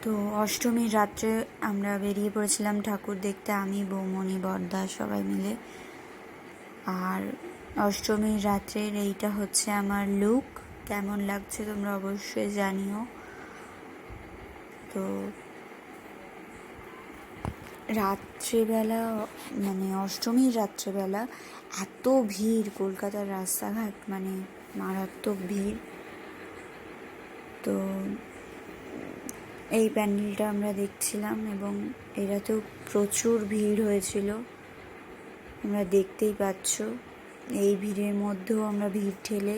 তো অষ্টমীর রাত্রে আমরা বেরিয়ে পড়েছিলাম ঠাকুর দেখতে, আমি বৌমণি বড়দা সবাই মিলে। আর অষ্টমীর রাত্রের এইটা হচ্ছে আমার লুক। কেমন লাগছে তোমরা অবশ্যই জানিও। তো রাত্রেবেলা মানে অষ্টমীর রাত্রেবেলা এত ভিড়, কলকাতার রাস্তাঘাট মানে মারাত্মক ভিড়। তো এই প্যান্ডেলটা আমরা দেখছিলাম এবং এটাতেও প্রচুর ভিড় হয়েছিল, তোমরা দেখতেই পাচ্ছ। এই ভিড়ের মধ্যেও আমরা ভিড় ঠেলে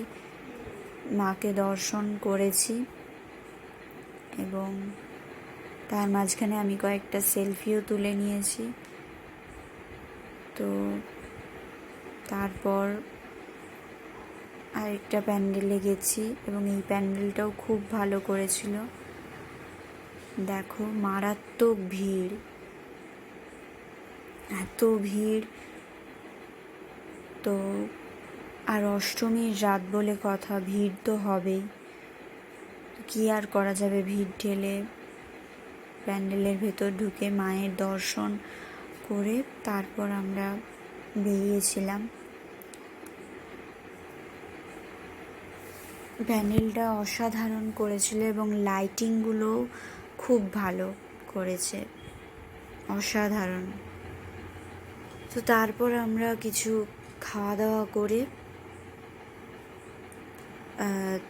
মাকে দর্শন করেছি এবং তার মাঝখানে আমি কয়েকটা সেলফিও তুলে নিয়েছি। তো তারপর আরেকটা প্যান্ডেলে গেছি এবং এই প্যান্ডেলটাও খুব ভালো করেছিল। দেখো মারাত্মক ভিড়, এত ভিড়। তো আর অষ্টমীর রাত বলে কথা, ভিড় তো হবেই, কি আর করা যাবে। ভিড় ঠেলে প্যান্ডেলের ভেতর ঢুকে মায়ের দর্শন করে তারপর আমরা বেরিয়েছিলাম। প্যান্ডেলটা অসাধারণ করেছিল এবং লাইটিংগুলো খুব ভালো করেছে, অসাধারণ। তো তারপর আমরা কিছু খাওয়া দাওয়া করে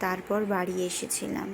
তারপর বাড়ি এসেছিলাম।